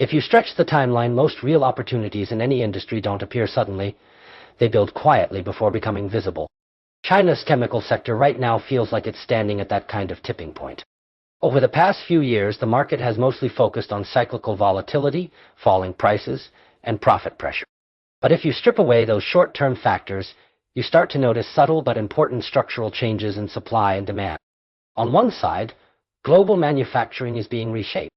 If you stretch the timeline, most real opportunities in any industry don't appear suddenly. They build quietly before becoming visible. China's chemical sector right now feels like it's standing at that kind of tipping point. Over the past few years, the market has mostly focused on cyclical volatility, falling prices, and profit pressure. But if you strip away those short-term factors, you start to notice subtle but important structural changes in supply and demand. On one side, global manufacturing is being reshaped.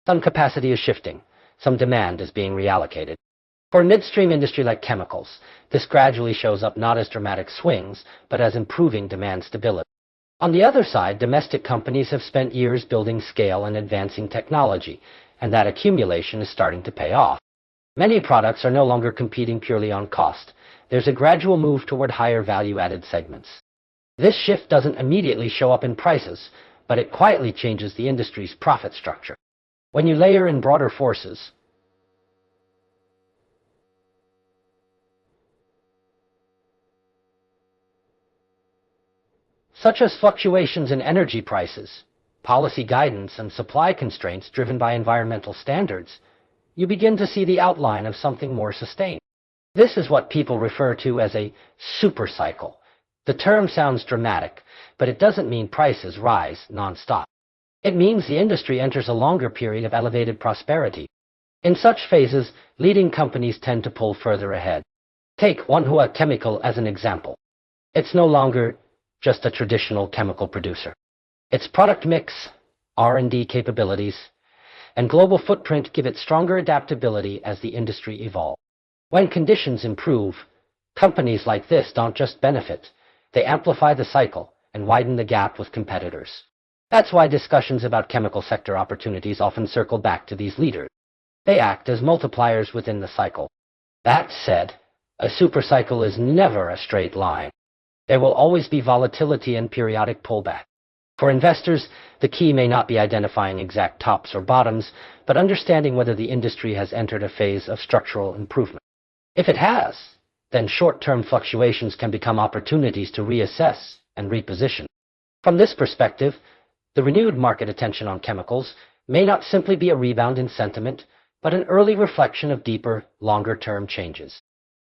Some capacity is shifting, some demand is being reallocated. For a midstream industry like chemicals, this gradually shows up not as dramatic swings, but as improving demand stability. On the other side, domestic companies have spent years building scale and advancing technology, and that accumulation is starting to pay off. Many products are no longer competing purely on cost. There's a gradual move toward higher value-added segments. This shift doesn't immediately show up in prices, but it quietly changes the industry's profit structure. When you layer in broader forces, such as fluctuations in energy prices, policy guidance, and supply constraints driven by environmental standards, you begin to see the outline of something more sustained. This is what people refer to as a supercycle. The term sounds dramatic, but it doesn't mean prices rise non-stop. It means the industry enters a longer period of elevated prosperity. In such phases, leading companies tend to pull further ahead. Take Wanhua Chemical as an example. It's no longer just a traditional chemical producer. Its product mix, R&D capabilities, and global footprint give it stronger adaptability as the industry evolves. When conditions improve, companies like this don't just benefit, they amplify the cycle and widen the gap with competitors. That's why discussions about chemical sector opportunities often circle back to these leaders. They act as multipliers within the cycle. That said, a supercycle is never a straight line. There will always be volatility and periodic pullback. For investors, the key may not be identifying exact tops or bottoms, but understanding whether the industry has entered a phase of structural improvement. If it has, then short-term fluctuations can become opportunities to reassess and reposition. From this perspective, the renewed market attention on chemicals may not simply be a rebound in sentiment, but an early reflection of deeper, longer-term changes.